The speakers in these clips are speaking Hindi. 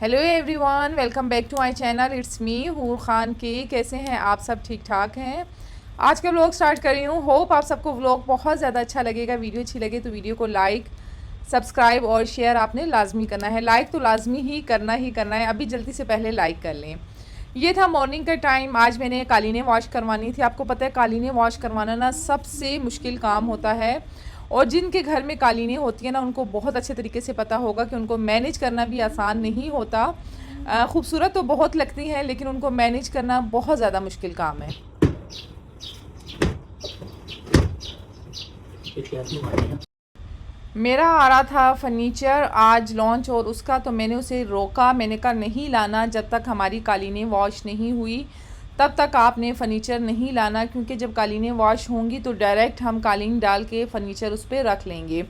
Hello everyone, welcome back to my channel. It's me Hoor Khan की। कैसे हैं आप सब? ठीक ठाक हैं। आज का व्लॉग स्टार्ट कर रही हूँ। होप आप सबको व्लॉग बहुत ज़्यादा अच्छा लगेगा। वीडियो अच्छी लगे तो वीडियो को लाइक, सब्सक्राइब और शेयर आपने लाजमी करना है। लाइक तो लाजमी ही करना है। अभी जल्दी से पहले लाइक कर लें। ये था मॉर्निंग का टाइम। आज मैंने कालीनें वॉश करवानी थी। आपको पता है कालीनें वॉश करवाना ना सबसे मुश्किल काम होता है, और जिनके घर में कालीनें होती है ना उनको बहुत अच्छे तरीके से पता होगा कि उनको मैनेज करना भी आसान नहीं होता। खूबसूरत तो बहुत लगती हैं लेकिन उनको मैनेज करना बहुत ज़्यादा मुश्किल काम है। मेरा आ रहा था फर्नीचर आज लॉन्च, और उसका तो मैंने उसे रोका। मैंने कहा नहीं लाना जब तक हमारी कालीनें वॉश नहीं हुई, तब तक आपने फ़र्नीचर नहीं लाना, क्योंकि जब कालीनें वॉश होंगी तो डायरेक्ट हम कालीन डाल के फ़र्नीचर उस पर रख लेंगे।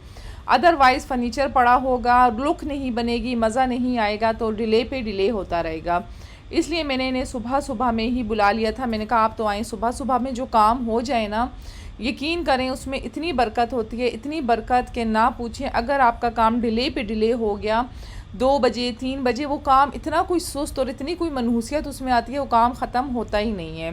अदरवाइज़ फ़र्नीचर पड़ा होगा, लुक नहीं बनेगी, मज़ा नहीं आएगा, तो डिले पे डिले होता रहेगा। इसलिए मैंने इन्हें सुबह सुबह में ही बुला लिया था। मैंने कहा आप तो आएँ, सुबह सुबह में जो काम हो जाए ना, यकीन करें उसमें इतनी बरकत होती है, इतनी बरकत के ना पूछें। अगर आपका काम डिले पे डिले हो गया, 2 बजे 3 बजे, वो काम इतना कोई सुस्त और इतनी कोई मनहूसियत उसमें आती है, वो काम ख़त्म होता ही नहीं है।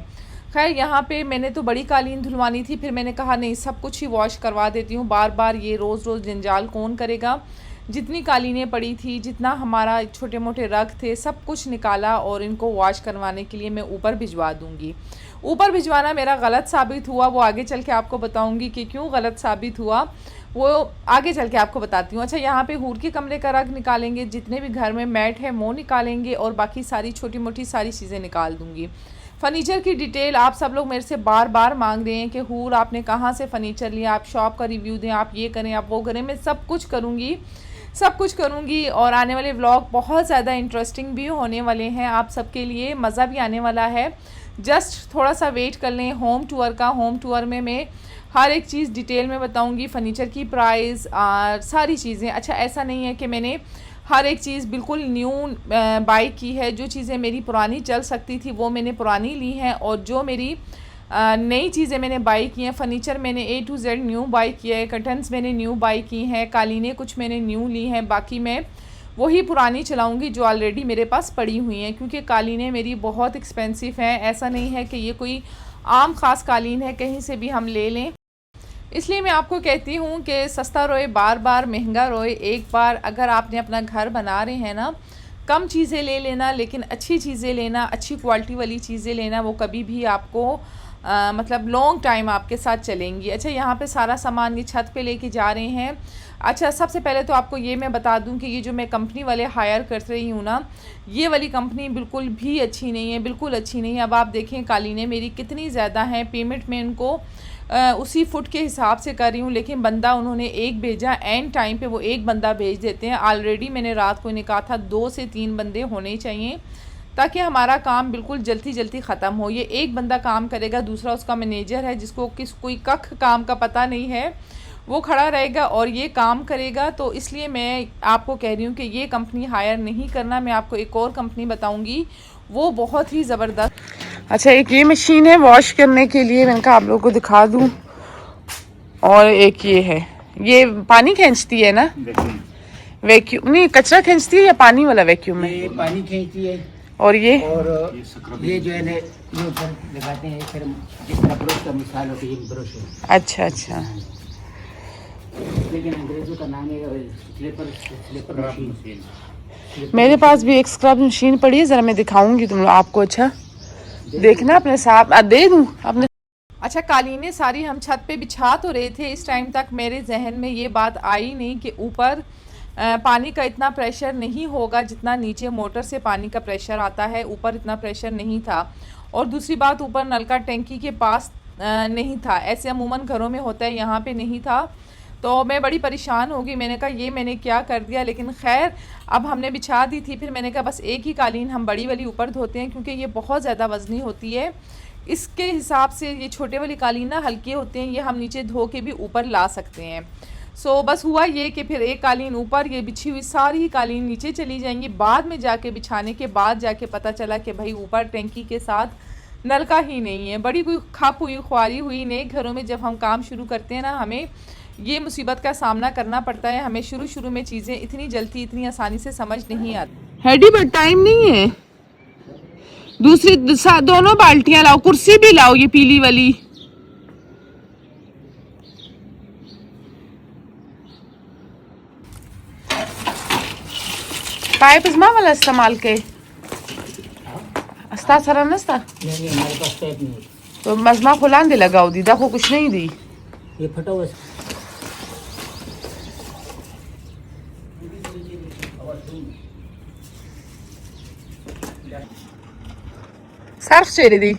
खैर यहाँ पे मैंने तो बड़ी कालीन धुलवानी थी, फिर मैंने कहा नहीं सब कुछ ही वॉश करवा देती हूँ। बार बार ये रोज़ रोज़ जंजाल कौन करेगा। जितनी कालीनें पड़ी थी, जितना हमारा छोटे मोटे रग थे, सब कुछ निकाला और इनको वॉश करवाने के लिए मैं ऊपर भिजवा दूँगी। ऊपर भिजवाना मेरा गलत साबित हुआ, वो आगे चल के आपको बताऊँगी कि क्यों गलत साबित हुआ, वो आगे चल के आपको बताती हूँ। अच्छा, यहाँ पे हूर के कमरे का रग निकालेंगे, जितने भी घर में मैट है वो निकालेंगे, और बाकी सारी छोटी मोटी सारी चीज़ें निकाल दूँगी। फ़र्नीचर की डिटेल आप सब लोग मेरे से बार बार मांग रहे हैं कि हूर आपने कहाँ से फ़र्नीचर लिया, आप शॉप का रिव्यू दें, आप ये करें, आप वो करें। मैं सब कुछ करूँगी और आने वाले व्लॉग बहुत ज़्यादा इंटरेस्टिंग भी होने वाले हैं। आप सबके लिए मज़ा भी आने वाला है। जस्ट थोड़ा सा वेट कर लें होम टूर का। होम टूर में मैं हर एक चीज़ डिटेल में बताऊंगी, फ़र्नीचर की प्राइस, सारी चीज़ें। अच्छा, ऐसा नहीं है कि मैंने हर एक चीज़ बिल्कुल न्यू बाई की है। जो चीज़ें मेरी पुरानी चल सकती थी वो मैंने पुरानी ली हैं, और जो मेरी नई चीज़ें मैंने बाई की हैं। फ़र्नीचर मैंने A to Z new by किया है, कर्टन्स मैंने न्यू बाई की हैं, कालीनें कुछ मैंने न्यू ली हैं, बाकी मैं वही पुरानी चलाऊंगी जो ऑलरेडी मेरे पास पड़ी हुई हैं, क्योंकि कालीनें मेरी बहुत एक्सपेंसिव हैं। ऐसा नहीं है कि ये कोई आम ख़ास कालीन है, कहीं से भी हम ले लें। इसलिए मैं आपको कहती हूँ कि सस्ता रोए बार बार, महंगा रोए एक बार। अगर आपने अपना घर बना रहे हैं ना, कम चीज़ें ले लेना, लेकिन अच्छी चीज़ें लेना, अच्छी क्वालिटी वाली चीज़ें लेना, वो कभी भी आपको मतलब लॉन्ग टाइम आपके साथ चलेंगी। अच्छा, यहाँ पे सारा सामान ये छत पे लेके जा रहे हैं। अच्छा, सबसे पहले तो आपको ये मैं बता दूं कि ये जो मैं कंपनी वाले हायर कर रही हूँ ना, ये वाली कंपनी बिल्कुल भी अच्छी नहीं है, बिल्कुल अच्छी नहीं है। अब आप देखें कालीनें मेरी कितनी ज़्यादा हैं। पेमेंट में उनको उसी फुट के हिसाब से कर रही हूँ, लेकिन बंदा उन्होंने एक भेजा, एंड टाइम पे वो एक बंदा भेज देते हैं। ऑलरेडी मैंने रात को इन्हें कहा था 2 से 3 बंदे होने चाहिए, ताकि हमारा काम बिल्कुल जल्दी जल्दी ख़त्म हो। ये एक बंदा काम करेगा, दूसरा उसका मैनेजर है जिसको कोई कख काम का पता नहीं है, वो खड़ा रहेगा और ये काम करेगा। तो इसलिए मैं आपको कह रही हूँ कि ये कंपनी हायर नहीं करना। मैं आपको एक और कंपनी बताऊँगी, वो बहुत ही ज़बरदस्त। अच्छा, एक ये मशीन है वॉश करने के लिए, मैंने कहा आप लोगों को दिखा दूँ। और एक ये है, ये पानी खींचती है ना, वैक्यूम नहीं, कचरा खींचती है या पानी वाला वैक्यूम है? ये पानी खींचती है। और ये ये जो है ना, ये ऊपर लगाते हैं, फिर जिस तरह ब्रश का मिसाल होती है, ब्रश है। अच्छा अच्छा, लेकिन अंग्रेजों का नाम है स्लीपर मशीन। मेरे पास भी एक स्क्रब मशीन पड़ी है, ज़रा मैं दिखाऊंगी तुम लोग आपको। अच्छा, देखना अपने साथ, दे दूँ अपने। अच्छा, कालीनें सारी हम छत पे बिछा तो रहे थे, इस टाइम तक मेरे जहन में ये बात आई नहीं कि ऊपर पानी का इतना प्रेशर नहीं होगा जितना नीचे मोटर से पानी का प्रेशर आता है। ऊपर इतना प्रेशर नहीं था, और दूसरी बात, ऊपर नल का टंकी के पास नहीं था। ऐसे अमूमन घरों में होता है, यहाँ पे नहीं था। तो मैं बड़ी परेशान हो गई। मैंने कहा ये मैंने क्या कर दिया, लेकिन खैर अब हमने बिछा दी थी। फिर मैंने कहा बस एक ही कालीन हम बड़ी वाली ऊपर धोते हैं, क्योंकि ये बहुत ज़्यादा वज़नी होती है। इसके हिसाब से ये छोटे वाली कालीन ना हल्के होते हैं, ये हम नीचे धो के भी ऊपर ला सकते हैं। सो बस हुआ ये कि फिर एक कालीन ऊपर, ये बिछी हुई सारी कालीन नीचे चली जाएंगी। बाद में जाके बिछाने के बाद जाके पता चला कि भाई ऊपर टैंकी के साथ नलका ही नहीं है। बड़ी कोई खप हुई ख्वारी हुई। नए घरों में जब हम काम शुरू करते हैं ना, हमें ये मुसीबत का सामना करना पड़ता है। हमें शुरू में चीज़ें इतनी जल्दी, इतनी आसानी से समझ नहीं आती। हेडी बट टाइम नहीं है। दूसरी दोनों बाल्टियां लाओ, कुर्सी भी लाओ ये पीली वाली। पाइप इसमा वाला इस्तेमाल के अस्ता सरा नस्ता नहीं हमारे पास पाइप नहीं है। तो मजमा खुलान दे लगाओ दी, देखो कुछ नहीं दी। ये फटा हुआ सर्फ चेरे दी।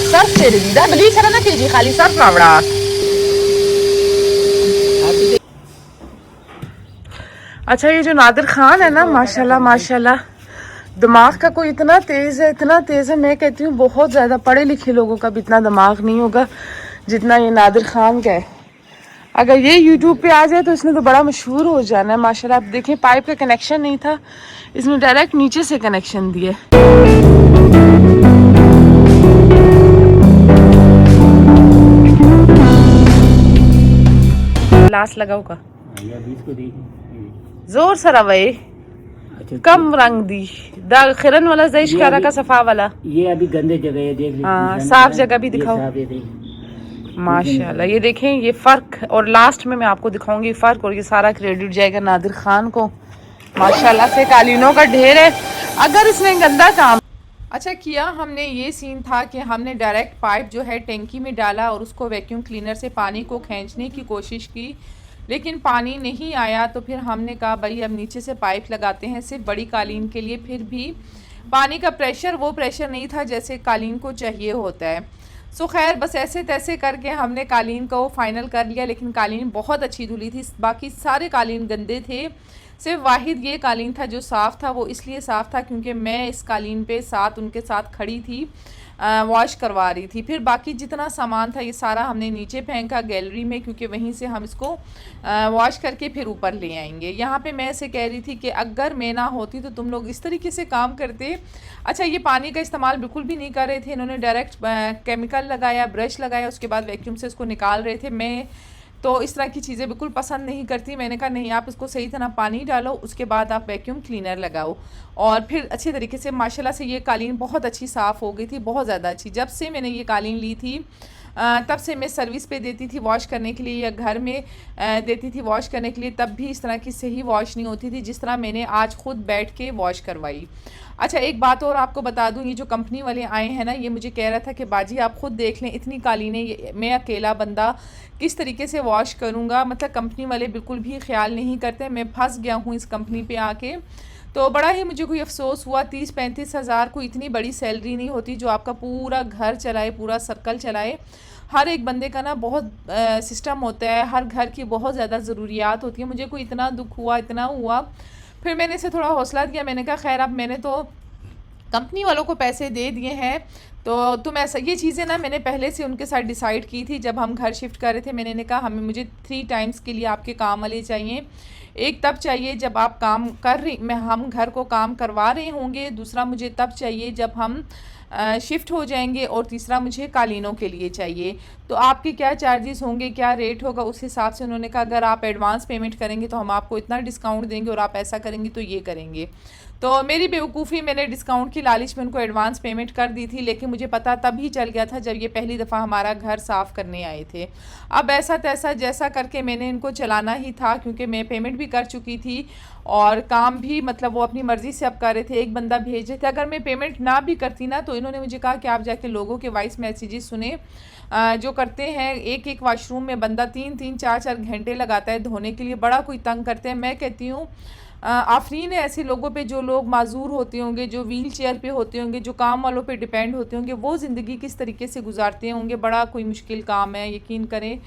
सर्फ चेरे दी दा बली सरा ना कीजिए, खाली सर्फ रावड़ा। अच्छा ये जो नादिर खान है ना, माशाल्लाह माशाल्लाह, दिमाग का कोई इतना तेज है, मैं कहती हूँ बहुत ज़्यादा पढ़े लिखे लोगों का भी इतना दिमाग नहीं होगा जितना ये नादिर खान का है। अगर ये यूट्यूब पे आ जाए तो इसने तो बड़ा मशहूर हो जाना है माशाल्लाह। आप देखें पाइप का कनेक्शन नहीं था, इसने डायरेक्ट नीचे से कनेक्शन दिए। लास्ट लगाओगा जोर सरा वही कम रंग दी दाग खिरन वाला जैश करा का सफा वाला। ये अभी गंदे जगह है, देख लीजिए। हाँ साफ जगह भी दिखाओ माशाल्लाह। ये देखें ये फर्क, और लास्ट में मैं आपको दिखाऊंगी फर्क, और ये सारा क्रेडिट जाएगा नादिर खान को। माशाल्लाह से कालीनों का ढेर है। अगर इसने गंदा काम अच्छा किया, हमने ये सीन था कि हमने डायरेक्ट पाइप जो है टैंकी में डाला और उसको वैक्यूम क्लीनर से पानी को खींचने की कोशिश की, लेकिन पानी नहीं आया। तो फिर हमने कहा भाई अब नीचे से पाइप लगाते हैं सिर्फ बड़ी कालीन के लिए। फिर भी पानी का प्रेशर वो प्रेशर नहीं था जैसे कालीन को चाहिए होता है। सो खैर बस ऐसे तैसे करके हमने कालीन को फाइनल कर लिया, लेकिन कालीन बहुत अच्छी धुली थी। बाकी सारे कालीन गंदे थे, सिर्फ वाहिद ये कालीन था जो साफ़ था। वो इसलिए साफ़ था क्योंकि मैं इस कालीन पे उनके साथ खड़ी थी, वॉश करवा रही थी। फिर बाकी जितना सामान था ये सारा हमने नीचे फेंका गैलरी में, क्योंकि वहीं से हम इसको वॉश करके फिर ऊपर ले आएंगे। यहाँ पे मैं ऐसे कह रही थी कि अगर मैं ना होती तो तुम लोग इस तरीके से काम करते। अच्छा ये पानी का इस्तेमाल बिल्कुल भी नहीं कर रहे थे, इन्होंने डायरेक्ट केमिकल लगाया, ब्रश लगाया, उसके बाद वैक्यूम से इसको निकाल रहे थे। मैं तो इस तरह की चीज़ें बिल्कुल पसंद नहीं करती। मैंने कहा नहीं, आप इसको सही तरह पानी डालो, उसके बाद आप वैक्यूम क्लीनर लगाओ, और फिर अच्छे तरीके से माशाल्लाह से ये कालीन बहुत अच्छी साफ़ हो गई थी, बहुत ज़्यादा अच्छी। जब से मैंने ये कालीन ली थी तब से मैं सर्विस पे देती थी वॉश करने के लिए, या घर में देती थी वॉश करने के लिए, तब भी इस तरह की सही वॉश नहीं होती थी जिस तरह मैंने आज ख़ुद बैठ के वॉश करवाई। अच्छा एक बात और आपको बता दूं, ये जो कंपनी वाले आए हैं ना, ये मुझे कह रहा था कि बाजी आप ख़ुद देख लें इतनी कालीनें मैं अकेला बंदा किस तरीके से वॉश करूँगा। मतलब कंपनी वाले बिल्कुल भी ख्याल नहीं करते। मैं फंस गया हूँ इस कंपनी पे आके, तो बड़ा ही मुझे कोई अफसोस हुआ। 30-35 हज़ार कोई इतनी बड़ी सैलरी नहीं होती जो आपका पूरा घर चलाए, पूरा सर्कल चलाए। हर एक बंदे का ना बहुत सिस्टम होता है, हर घर की बहुत ज़्यादा ज़रूरियात होती है। मुझे कोई इतना दुख हुआ, इतना हुआ, फिर मैंने इसे थोड़ा हौसला दिया। मैंने कहा खैर अब मैंने तो कंपनी वालों को पैसे दे दिए हैं, तो तुम ऐसा ये चीज़ें ना मैंने पहले से उनके साथ डिसाइड की थी जब हम घर शिफ्ट कर रहे थे। मैंने कहा मुझे 3 टाइम्स के लिए आपके काम वाले चाहिए। एक तब चाहिए जब आप काम कर रही हम घर को काम करवा रहे होंगे, दूसरा मुझे तब चाहिए जब हम शिफ्ट हो जाएंगे, और तीसरा मुझे कालीनों के लिए चाहिए। तो आपके क्या चार्जेस होंगे, क्या रेट होगा, उस हिसाब से उन्होंने कहा अगर आप एडवांस पेमेंट करेंगे तो हम आपको इतना डिस्काउंट देंगे, और आप ऐसा करेंगे तो ये करेंगे। तो मेरी बेवकूफ़ी, मैंने डिस्काउंट की लालच में उनको एडवांस पेमेंट कर दी थी, लेकिन मुझे पता तभी चल गया था जब ये पहली दफ़ा हमारा घर साफ़ करने आए थे। अब ऐसा तैसा जैसा करके मैंने इनको चलाना ही था, क्योंकि मैं पेमेंट भी कर चुकी थी और काम भी मतलब वो अपनी मर्ज़ी से अब कर रहे थे। एक बंदा भेज रहे थे, अगर मैं पेमेंट ना भी करती ना तो इन्होंने मुझे कहा कि आप जाके लोगों के वॉइस मैसेजेस सुने जो करते हैं। एक एक वाशरूम में बंदा 3-3 4-4 घंटे लगाता है धोने के लिए, बड़ा कोई तंग करते हैं। मैं कहती हूँ आफरीन है ऐसे लोगों पे जो लोग माजूर होते होंगे, जो व्हील चेयर पे होते होंगे, जो काम वालों पे डिपेंड होते होंगे, वो ज़िंदगी किस तरीके से गुजारते होंगे। बड़ा कोई मुश्किल काम है, यकीन करें।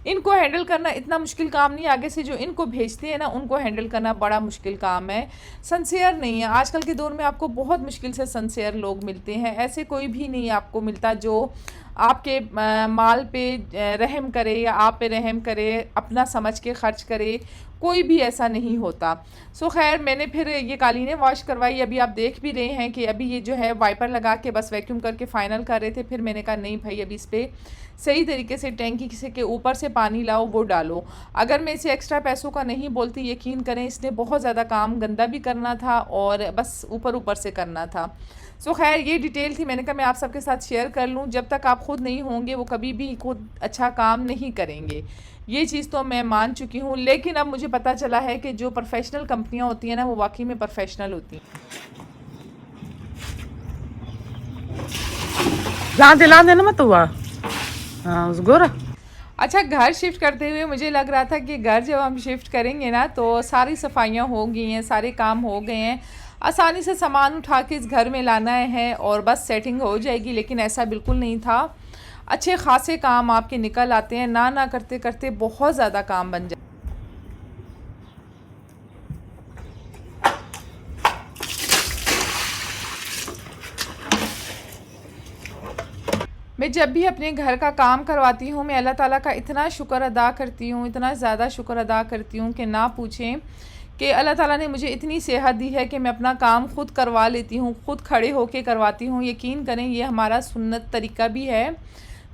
इनको हैंडल करना इतना मुश्किल काम नहीं, आगे से जो इनको भेजते हैं ना उनको हैंडल करना बड़ा मुश्किल काम है। सनसेयर नहीं है, आजकल के दौर में आपको बहुत मुश्किल से सनसेयर लोग मिलते हैं। ऐसे कोई भी नहीं आपको मिलता जो आपके माल पे रहम करे या आप पे रहम करे, अपना समझ के खर्च करे। कोई भी ऐसा नहीं होता। सो खैर मैंने फिर ये कालीनें वॉश करवाई। अभी आप देख भी रहे हैं कि अभी ये जो है वाइपर लगा के बस वैक्यूम करके फ़ाइनल कर रहे थे। फिर मैंने कहा नहीं भाई, अभी इस पर सही तरीके से टैंकी से के ऊपर से पानी लाओ, वो डालो। अगर मैं इसे एक्स्ट्रा पैसों का नहीं बोलती, यकीन करें इसने बहुत ज़्यादा काम गंदा भी करना था और बस ऊपर ऊपर से करना था। सो खैर ये डिटेल थी, मैंने कहा मैं आप सबके साथ शेयर कर लूँ। जब तक आप ख़ुद नहीं होंगे वो कभी भी खुद अच्छा काम नहीं करेंगे, ये चीज़ तो मैं मान चुकी हूँ। लेकिन अब मुझे पता चला है कि जो प्रोफेशनल कंपनियाँ होती हैं ना, वो वाकई में प्रोफेशनल होती हैं। ला देना मत हुआ। हाँ उस गोरा। अच्छा, घर शिफ्ट करते हुए मुझे लग रहा था कि घर जब हम शिफ्ट करेंगे ना तो सारी सफाइयाँ हो गई हैं, सारे काम हो गए हैं, आसानी से सामान उठा के इस घर में लाना है और बस सेटिंग हो जाएगी। लेकिन ऐसा बिल्कुल नहीं था। अच्छे खासे काम आपके निकल आते हैं, ना करते करते बहुत ज़्यादा काम बन जाए। मैं जब भी अपने घर का काम करवाती हूँ, मैं अल्लाह ताला का इतना शुक्र अदा करती हूँ, इतना ज़्यादा शुक्र अदा करती हूँ कि ना पूछें। कि अल्लाह ताला ने मुझे इतनी सेहत दी है कि मैं अपना काम ख़ुद करवा लेती हूँ, ख़ुद खड़े होके करवाती हूँ। यकीन करें ये हमारा सुन्नत तरीका भी है।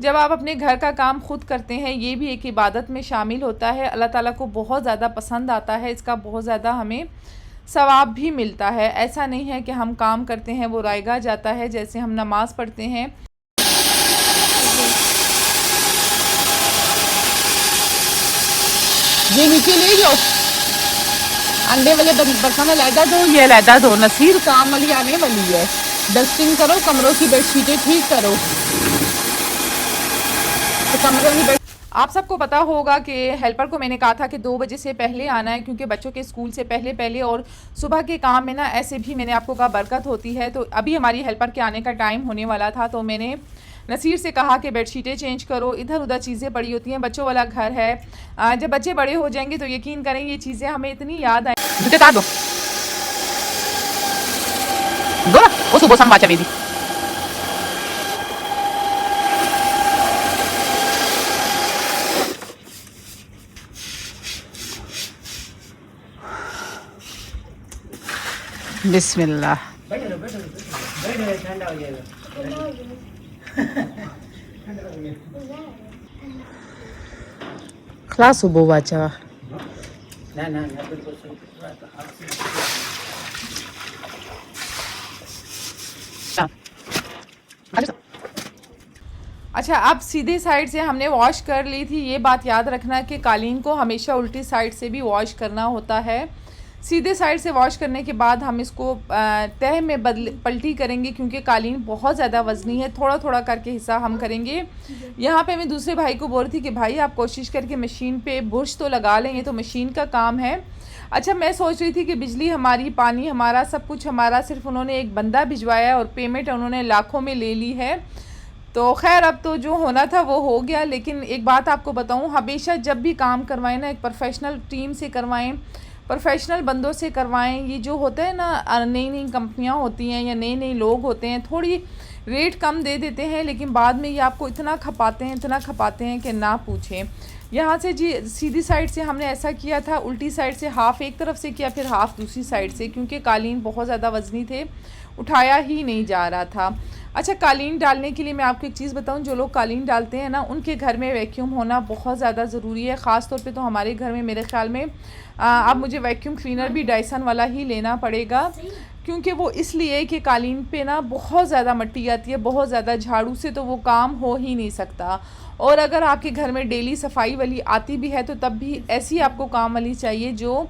जब आप अपने घर का काम ख़ुद करते हैं, ये भी एक इबादत में शामिल होता है। अल्लाह ताला को बहुत ज़्यादा पसंद आता है, इसका बहुत ज़्यादा हमें सवाब भी मिलता है। ऐसा नहीं है कि हम काम करते हैं वो रायगा जाता है। जैसे हम नमाज़ पढ़ते हैं, ये नीचे ले जाओ, अंडे वाले बर्तन अलहदा दो, ये अलहदा दो। नसीर काम वाली आने वाली है। डस्टिंग करो, कमरों की बेडशीटें ठीक करो। तो कमरों की बेड आप सबको पता होगा कि हेल्पर को मैंने कहा था कि 2 बजे से पहले आना है, क्योंकि बच्चों के स्कूल से पहले और सुबह के काम में ना ऐसे भी मैंने आपको कहा बरकत होती है। तो अभी हमारी हेल्पर के आने का टाइम होने वाला था, तो मैंने नसीर से कहा कि बेडशीटें चेंज करो, इधर उधर चीज़ें पड़ी होती हैं, बच्चों वाला घर है। जब बच्चे बड़े हो जाएंगे तो यकीन करें ये चीज़ें हमें इतनी याद आए। बता दो गोरा वो सुबह संवाचा बेदी। बिस्मिल्लाह। बैठो ठंडा हो जाएगा। खलास सुबह वाचा ना बिल्कुल सही। अच्छा, अब सीधे साइड से हमने वॉश कर ली थी। ये बात याद रखना कि कालीन को हमेशा उल्टी साइड से भी वॉश करना होता है। सीधे साइड से वॉश करने के बाद हम इसको तह में पलटी करेंगे, क्योंकि कालीन बहुत ज़्यादा वज़नी है। थोड़ा थोड़ा करके हिस्सा हम करेंगे। यहाँ पे मैं दूसरे भाई को बोल रही थी कि भाई आप कोशिश करके मशीन पे बुर्श तो लगा लें, ये तो मशीन का काम है। अच्छा, मैं सोच रही थी कि बिजली हमारी, पानी हमारा, सब कुछ हमारा, सिर्फ उन्होंने एक बंदा भिजवाया और पेमेंट उन्होंने लाखों में ले ली है। तो खैर अब तो जो होना था वो हो गया। लेकिन एक बात आपको बताऊं, हमेशा जब भी काम करवाएं ना, एक प्रोफेशनल टीम से करवाएं, प्रोफेशनल बंदों से करवाएं। ये जो होता है ना, नई कंपनियां होती हैं या नए लोग होते हैं, थोड़ी रेट कम दे देते हैं, लेकिन बाद में ये आपको इतना खपाते हैं कि ना पूछें। यहाँ से जी सीधी साइड से हमने ऐसा किया था, उल्टी साइड से हाफ़ एक तरफ से किया, फिर हाफ़ दूसरी साइड से, क्योंकि कालीन बहुत ज़्यादा वज़नी थे, उठाया ही नहीं जा रहा था। अच्छा, कालीन डालने के लिए मैं आपको एक चीज़ बताऊं, जो लोग कालीन डालते हैं ना, उनके घर में वैक्यूम होना बहुत ज़्यादा ज़रूरी है। ख़ास तौर पे तो हमारे घर में मेरे ख़्याल में अब मुझे वैक्यूम क्लीनर भी डायसन वाला ही लेना पड़ेगा, क्योंकि वो इसलिए कि कालीन पे ना बहुत ज़्यादा मिट्टी आती है, बहुत ज़्यादा, झाड़ू से तो वो काम हो ही नहीं सकता। और अगर आपके घर में डेली सफाई वाली आती भी है तो तब भी ऐसी आपको काम वाली चाहिए जो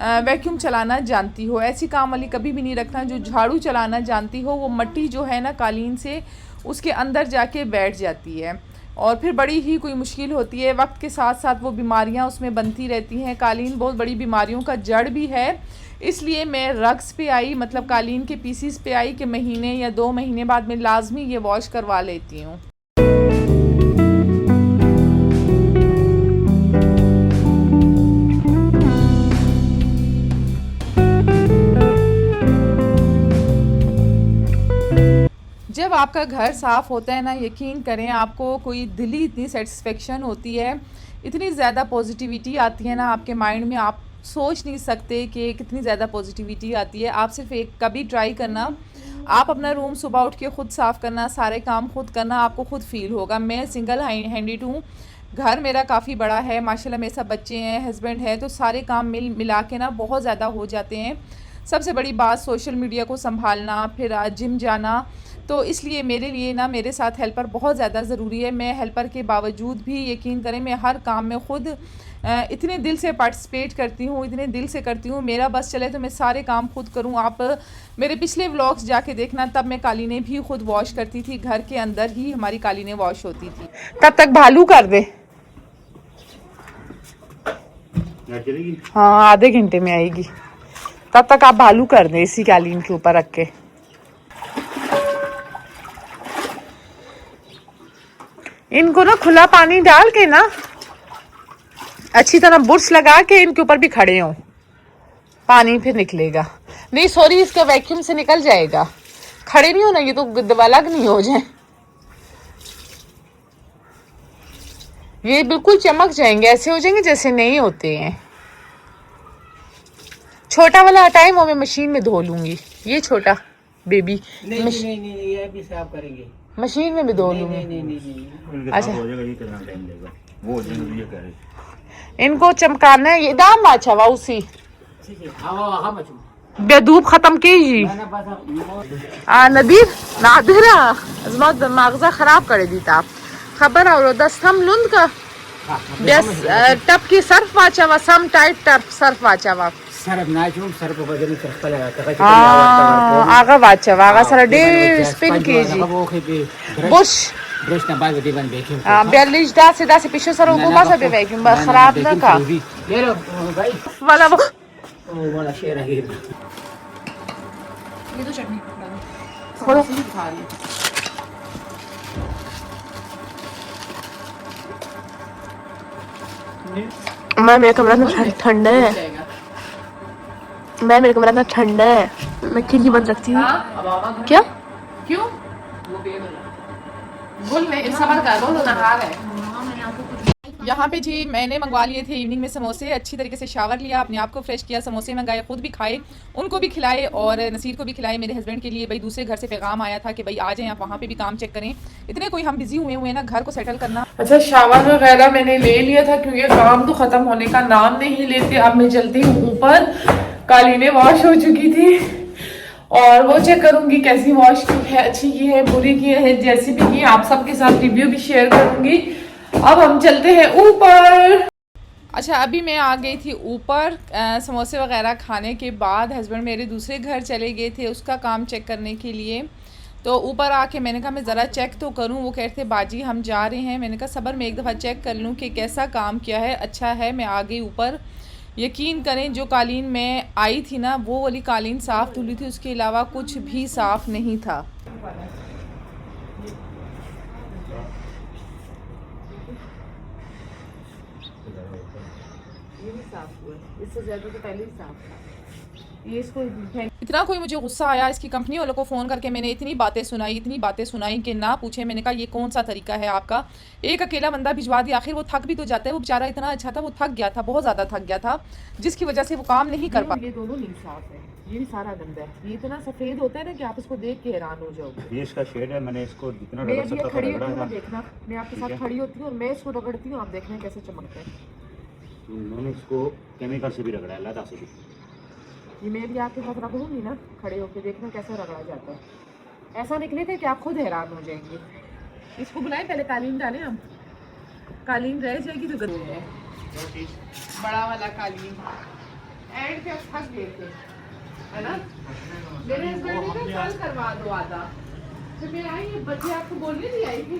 वैक्यूम चलाना जानती हो। ऐसी काम वाली कभी भी नहीं रखना जो झाड़ू चलाना जानती हो। वो मिट्टी जो है ना कालीन से उसके अंदर जाके बैठ जाती है और फिर बड़ी ही कोई मुश्किल होती है। वक्त के साथ साथ वो बीमारियां उसमें बनती रहती हैं। कालीन बहुत बड़ी बीमारियों का जड़ भी है, इसलिए मैं रग्स पे आई, मतलब कालीन के पीसीस पे आई कि महीने या 2 महीने बाद मैं लाजमी ये वॉश करवा लेती हूँ। जब आपका घर साफ़ होता है ना, यकीन करें आपको कोई दिली इतनी सेटिस्फेक्शन होती है, इतनी ज़्यादा पॉजिटिविटी आती है ना आपके माइंड में, आप सोच नहीं सकते कि कितनी ज़्यादा पॉजिटिविटी आती है। आप सिर्फ एक कभी ट्राई करना, आप अपना रूम सुबह उठ के ख़ुद साफ़ करना, सारे काम खुद करना, आपको खुद फील होगा। मैं सिंगल हैंडेड हूँ, घर मेरा काफ़ी बड़ा है माशाल्लाह, मेरे सब बच्चे हैं, हस्बैंड है, तो सारे काम मिला के ना बहुत ज़्यादा हो जाते हैं। सबसे बड़ी बात सोशल मीडिया को संभालना, फिर जिम जाना, तो इसलिए मेरे लिए ना मेरे साथ हेल्पर बहुत ज़्यादा ज़रूरी है। मैं हेल्पर के बावजूद भी यकीन करें मैं हर काम में ख़ुद इतने दिल से पार्टिसिपेट करती हूँ, इतने दिल से करती हूँ, मेरा बस चले तो मैं सारे काम खुद करूँ। आप मेरे पिछले व्लॉग्स जाके देखना, तब मैं कालीनें भी खुद वॉश करती थी, घर के अंदर ही हमारी कालीनें वॉश होती थी। तब तक भालू कर दे, हाँ आधे घंटे में आएगी, तब तक आप भालू कर दें इसी कालीन के ऊपर रख के। इनको ना खुला पानी डाल के ना अच्छी तरह बुर्श लगा के इनके ऊपर भी खड़े हों, पानी फिर निकलेगा। नहीं सॉरी, इसके वैक्यूम से निकल जाएगा, खड़े नहीं होना, ये तो अलग नहीं हो जाए, ये बिल्कुल चमक जाएंगे, ऐसे हो जाएंगे जैसे नहीं होते हैं। छोटा वाला हटाए, वो मैं मशीन में धो लूंगी, ये छोटा बेबी नहीं, ये भी साफ करेंगे, मशीन में भी धो लूंगी। नहीं। अच्छा हो जाएगा, ये कितना टाइम लेगा, वो हो जाएगा, ये कह रहे इनको चमकाना है, ये दाम अच्छा वा उसी बेदूब खत्म कीजिए। नदीर नादिरा अजमत मगजा खराब कर दी था खबर और दस्तम लुंद का बस टप की सर्फ वाचा वा सम टाइट टप सर्फ वाचा वा सर्फ नाचूं सर्फ बदल सर्फ लगा आगा वाचा वा आगा सारा डे स्पिन कीजिए बुश ब्रश ना बाद दीवान बेकिंग बेलिश दा से पीछे सर को बस अबे वैक्यूम खराब ना का ले लो भाई वाला वो वाला शेर है, ये तो चटनी थोड़ा खा रही मैं मेरा कमरा इतना ठंडा है, मैं मेरा कमरा इतना ठंडा है, मैं खिड़की बंद रखती हूँ। क्या क्यों बोल मैं सबर कर बोल नहा रहे। यहाँ पे जी मैंने मंगवा लिए थे इवनिंग में समोसे, अच्छी तरीके से शावर लिया, अपने आप को फ्रेश किया, समोसे मंगाए, खुद भी खाए, उनको भी खिलाए और नसीर को भी खिलाए। मेरे हस्बैंड के लिए भाई दूसरे घर से पैगाम आया था कि भाई आ जाएं आप वहाँ पे भी काम चेक करें, इतने कोई हम बिजी हुए ना घर को सेटल करना। अच्छा शावर वगैरह मैंने ले लिया था क्योंकि काम तो खत्म होने का नाम नहीं लेते। अब मैं चलती हूँ ऊपर, कालीनें वॉश हो चुकी थी और वो चेक करूंगी कैसी वॉश की है, अच्छी की है, बुरी की है, जैसी भी की, आप सबके साथ रिव्यू भी शेयर करूंगी। अब हम चलते हैं ऊपर। अच्छा अभी मैं आ गई थी ऊपर समोसे वगैरह खाने के बाद। हस्बैंड मेरे दूसरे घर चले गए थे उसका काम चेक करने के लिए, तो ऊपर आके मैंने कहा मैं ज़रा चेक तो करूं। वो कहते थे बाजी हम जा रहे हैं, मैंने कहा सबर मैं एक दफ़ा चेक कर लूं कि कैसा काम किया है, अच्छा है। मैं आ गई ऊपर, यकीन करें जो कालीन में आई थी ना वो वाली कालीन साफ़ धुली थी, उसके अलावा कुछ भी साफ़ नहीं था। इससे ज़्यादा तो पहले ही साफ था ये। इसको इतना कोई मुझे गुस्सा आया, इसकी कंपनी वालों को फ़ोन करके मैंने इतनी बातें सुनाई कि ना पूछे। मैंने कहा ये कौन सा तरीका है आपका, एक अकेला बंदा भिजवा दिया, आखिर वो थक भी तो जाता है, वो बेचारा इतना अच्छा था, वो थक गया था, बहुत ज़्यादा थक गया था, जिसकी वजह से वो काम नहीं कर पाया। ये दोनों नहीं साफ है, ये भी सारा गंदा है, ये इतना सफ़ेद होता है ना कि आप इसको देख के हैरान हो जाओगे। ये इसका शेड है, मैंने इसको जितना मैं रगड़ सकता था खड़ी रगड़ा होती हूँ, था। देखना मैं आपके साथ खड़ी होती हूँ और मैं इसको रगड़ती हूँ, आप देखना कैसे चमकता है। मैंने इसको केमिकल से भी रगड़ा है, लता से भी। ये मैं भी आपके साथ रगड़ूंगी ना, खड़े होके देखना कैसा रगड़ा जाता है, ऐसा निकलेगा कि आप खुद हैरान हो जाएंगे। इसको बुलाएं, पहले कालीन डालें हम, कालीन रह जाएगी तो गंदी है। बड़ा वाला कालीन एंड पे अब थक गए थे है ना, मेरे हस्बैंड ने कहा कल करवा दो आधा, तो मैं आई ये बच्चे आपको बोलने नहीं आई थी,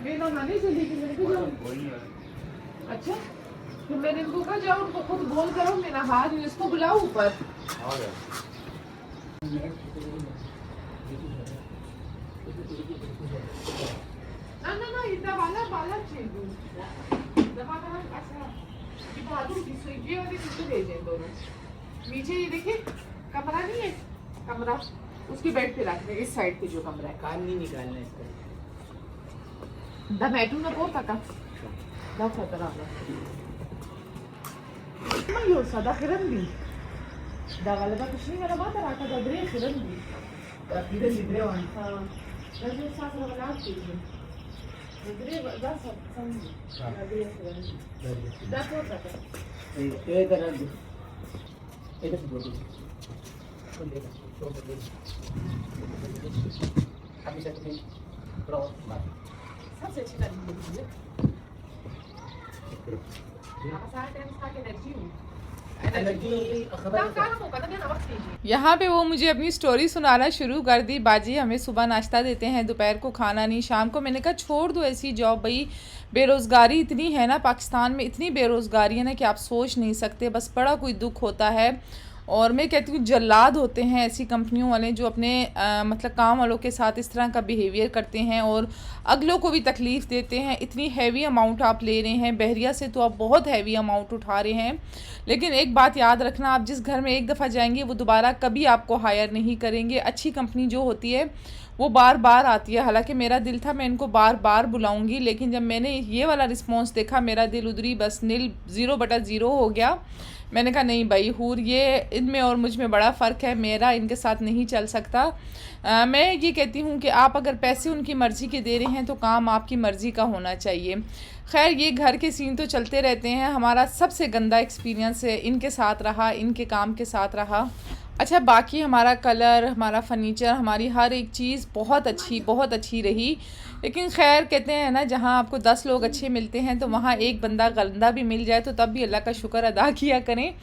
मैं नहाने चली थी, मेरे को जाओ। अच्छा तो मैंने इनको कहा जाओ उनको खुद बोल करो मैं नहा रही हूँ, इसको बुलाओ ऊपर। ना इतना वाला चेंज दबा कर ऐसा ये बहादुर की सुई वाली किसको भेज दें दोनों। नीचे ये देखिए कमरा नहीं है, कमरा उसकी बेड पे रख दें, इस साइड पे जो कमरा है। कान नहीं निकालना इसका, दा बैठू ना को तक दा खतरा Yo sada khiran di. Da galada kuch nahi mera baat rata da bre khiran di. Ide libre wan. Ha. Da jo sa sa bana kiye. Bre da sa samjhi. Da bre khiran di. Da ko ta. ये इधर रख दो इधर से बोल दो कौन देगा तो बोल दो अभी तक नहीं थोड़ा और बात सबसे अच्छी तारीफ है सारे टाइम खा के एनर्जी यहाँ पे वो मुझे अपनी स्टोरी सुनाना शुरू कर दी। बाजी हमें सुबह नाश्ता देते हैं, दोपहर को खाना नहीं, शाम को। मैंने कहा छोड़ दो ऐसी जॉब, भाई बेरोज़गारी इतनी है ना पाकिस्तान में, इतनी बेरोज़गारी है ना कि आप सोच नहीं सकते। बस बड़ा कोई दुख होता है। और मैं कहती हूँ जल्लाद होते हैं ऐसी कंपनियों वाले जो अपने मतलब काम वालों के साथ इस तरह का बिहेवियर करते हैं और अगलों को भी तकलीफ़ देते हैं। इतनी हैवी अमाउंट आप ले रहे हैं, बहरिया से तो आप बहुत हैवी अमाउंट उठा रहे हैं। लेकिन एक बात याद रखना, आप जिस घर में एक दफ़ा जाएंगे वो दोबारा कभी आपको हायर नहीं करेंगे। अच्छी कंपनी जो होती है वो बार बार आती है। हालांकि मेरा दिल था मैं इनको बार बार बुलाऊंगी, लेकिन जब मैंने ये वाला रिस्पॉन्स देखा मेरा दिल उधर ही बस 0/0 हो गया। मैंने कहा नहीं भाई हूर, ये इनमें और मुझ में बड़ा फ़र्क है, मेरा इनके साथ नहीं चल सकता। मैं ये कहती हूँ कि आप अगर पैसे उनकी मर्ज़ी के दे रहे हैं तो काम आपकी मर्ज़ी का होना चाहिए। खैर ये घर के सीन तो चलते रहते हैं। हमारा सबसे गंदा एक्सपीरियंस है इनके साथ रहा, इनके काम के साथ रहा। अच्छा बाकी हमारा कलर, हमारा फर्नीचर, हमारी हर एक चीज़ बहुत अच्छी रही। लेकिन खैर कहते हैं ना, जहाँ आपको 10 लोग अच्छे मिलते हैं तो वहाँ एक बंदा गंदा भी मिल जाए तो तब भी अल्लाह का शुक्र अदा किया करें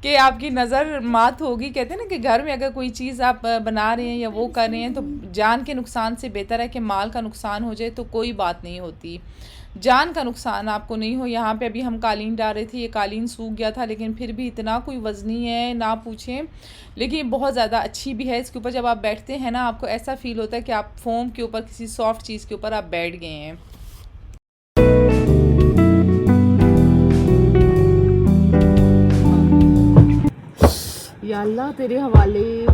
कि आपकी नज़र मात होगी। कहते हैं ना कि घर में अगर कोई चीज़ आप बना रहे हैं या वो कर रहे हैं तो जान के नुकसान से बेहतर है कि माल का नुकसान हो जाए तो कोई बात नहीं होती, जान का नुकसान आपको नहीं हो। यहाँ पे अभी हम कालीन डाल रहे थे, ये कालीन सूख गया था लेकिन फिर भी इतना कोई वज़नी है ना पूछें। लेकिन बहुत ज़्यादा अच्छी भी है। इसके ऊपर जब आप बैठते हैं ना आपको ऐसा फ़ील होता है कि आप फोम के ऊपर, किसी सॉफ्ट चीज़ के ऊपर आप बैठ गए हैं। या अल्लाह तेरे हवाले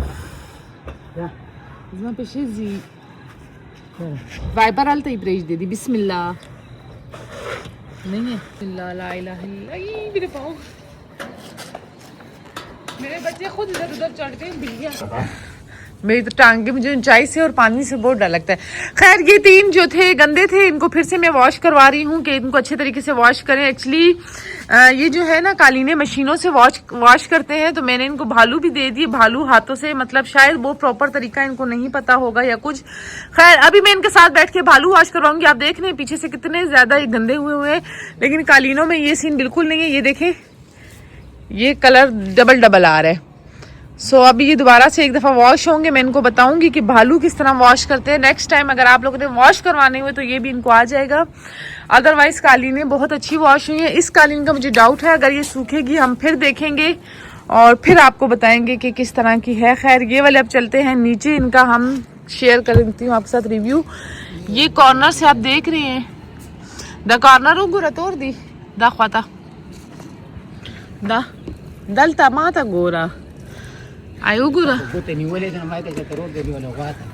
पेशे जी वाइपर आल तई प्रेज दे दी। बिस्मिल्लाह नहीं है, बिस्मिल्लाह ला इलाहा इल्लल्लाह। मेरे पाँव, मेरे बच्चे खुद इधर उधर चढ़ते हैं बिल्लियाँ। मेरी तो टांगे, मुझे ऊंचाई से और पानी से बहुत डर लगता है। खैर ये 3 जो थे गंदे थे, इनको फिर से मैं वॉश करवा रही हूँ कि इनको अच्छे तरीके से वॉश करें। एक्चुअली ये जो है ना कालीने मशीनों से वॉश करते हैं, तो मैंने इनको भालू भी दे दिए। भालू हाथों से, मतलब शायद वो प्रॉपर तरीका इनको नहीं पता होगा या कुछ। खैर अभी मैं इनके साथ बैठ के भालू वॉश करवाऊंगी। आप देख रहे हैं पीछे से कितने ज्यादा ये गंदे हुए हैं, लेकिन कालीनों में ये सीन बिल्कुल नहीं है। ये देखें, ये कलर डबल आ रहा है। सो अभी ये दोबारा से एक दफ़ा वॉश होंगे। मैं इनको बताऊंगी कि भालू किस तरह वॉश करते हैं। नेक्स्ट टाइम अगर आप लोगों ने वॉश करवाने हुए तो ये भी इनको आ जाएगा। अदरवाइज कालीनें बहुत अच्छी वॉश हुई हैं। इस कालीन का मुझे डाउट है, अगर ये सूखेगी हम फिर देखेंगे और फिर आपको बताएंगे कि किस तरह की है। खैर ये वाले अब चलते हैं नीचे, इनका हम शेयर कर देती हूँ आपके साथ रिव्यू। ये कॉर्नर से आप देख रहे हैं, द कॉर्नर उगुरा तोड़ दी दा ख्वाता दा दलता माता गोरा Ayugura. Buti ni wala na mai ka sa toro de wala wata.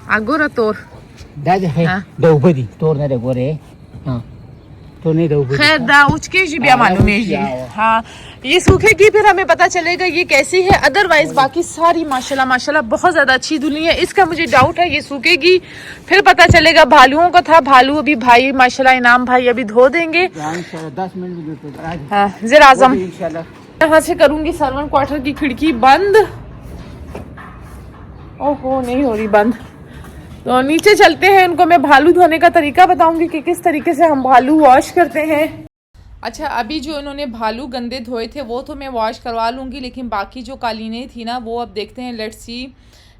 Agora tor. Da है दो बदी तोड़ ना दे गोरे। हां तो नहीं दो बदी। खैर दा उचके जी भी मालूम है जी। हाँ ये सूखेगी फिर हमें पता चलेगा ये कैसी है। अदरवाइज बाकी सारी माशाल्लाह बहुत ज्यादा अच्छी धुली है। इसका मुझे डाउट है ये सूखेगी फिर पता चलेगा। भालुओं का था, भालू अभी भाई माशाल्लाह इनाम भाई अभी धो देंगे। 10 मिनट में हाँ ज़रा आज़म इंशाल्लाह यहाँ से करूंगी सर्वेंट क्वार्टर की खिड़की बंद। ओहो नहीं हो रही बंद। तो नीचे चलते हैं, इनको मैं भालू धोने का तरीका बताऊंगी कि किस तरीके से हम भालू वॉश करते हैं। अच्छा अभी जो इन्होंने भालू गंदे धोए थे वो तो मैं वॉश करवा लूँगी, लेकिन बाकी जो कालीनें थी ना वो अब देखते हैं, लेट्स सी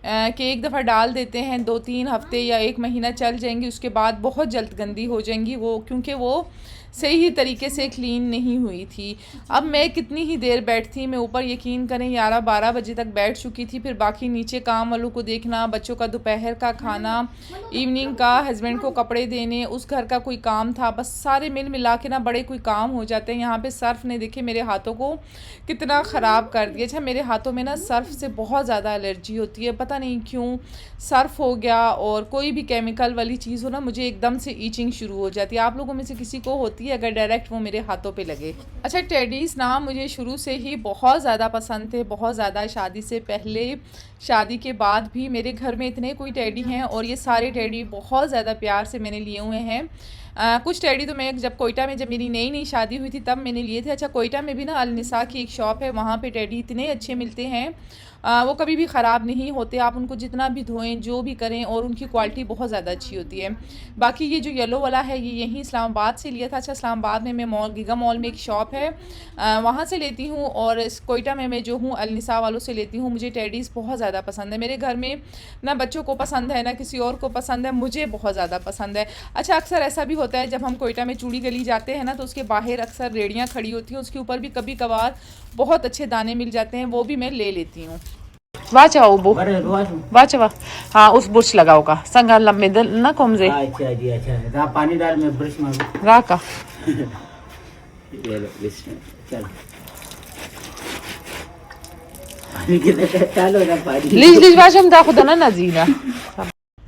कि एक दफ़ा डाल देते हैं, 2-3 हफ्ते या 1 महीना चल जाएंगी, उसके बाद बहुत जल्द गंदी हो जाएंगी वो, क्योंकि वो सही तरीके से क्लीन नहीं हुई थी। अब मैं कितनी ही देर बैठती, मैं ऊपर यकीन करें 11-12 बजे तक बैठ चुकी थी। फिर बाकी नीचे काम वालों को देखना, बच्चों का दोपहर का खाना, इवनिंग का, हस्बैंड को कपड़े देने, उस घर का कोई काम था, बस सारे मिला के ना बड़े कोई काम हो जाते हैं। यहाँ पे सर्फ़ ने देखे मेरे हाथों को कितना ख़राब कर दिया। अच्छा मेरे हाथों में ना सर्फ़ से बहुत ज़्यादा एलर्जी होती है, पता नहीं क्यों। सर्फ़ हो गया और कोई भी केमिकल वाली चीज़ हो ना, मुझे एकदम से ईचिंग शुरू हो जाती है। आप लोगों में से किसी को होती होती है अगर डायरेक्ट वो मेरे हाथों पे लगे। अच्छा, टेडीज़ ना मुझे शुरू से ही बहुत ज़्यादा पसंद थे, बहुत ज़्यादा। शादी से पहले, शादी के बाद भी मेरे घर में इतने कोई टेडी हैं और ये सारे टेडी बहुत ज़्यादा प्यार से मैंने लिए हुए हैं। कुछ टेडी तो मैं जब कोयटा में, जब मेरी नई नई शादी हुई थी तब मैंने लिए थे। अच्छा, कोयटा में भी ना अल-निसा की एक शॉप है, वहाँ पे टेडी इतने अच्छे मिलते हैं, वो कभी भी ख़राब नहीं होते। आप उनको जितना भी धोएं, जो भी करें, और उनकी क्वालिटी बहुत ज़्यादा अच्छी होती है। बाकी ये जो येलो वाला है ये यहीं इस्लामाबाद से लिया था। अच्छा, इस्लामाबाद में मैं गीगा मॉल में एक शॉप है, वहाँ से लेती हूँ, और कोयटा में मैं जो हूँ अल-निसा वालों से लेती हूँ। मुझे टेडीज़ बहुत ज़्यादा पसंद है। मेरे घर में ना बच्चों को पसंद है ना किसी और को पसंद है, मुझे बहुत ज़्यादा पसंद है। अच्छा, अक्सर ऐसा भी होता है जब हम कोयटा में चूड़ी गली जाते हैं ना, तो उसके बाहर अक्सर रेड़ियाँ खड़ी होती हैं, उसके ऊपर भी कभी कभार बहुत अच्छे दाने मिल जाते हैं, वो भी मैं ले लेती हूँ। वाचा वो वाचा हाँ, उस बुर्श लगाओ का संगा लम्बे दल ना कोमजे। अच्छा जी, अच्छा रा पानी डाल में ब्रश मारो राका ये लो इसमें चल चलो ना पानी लीज वाशम दा खुदा ना नजीना।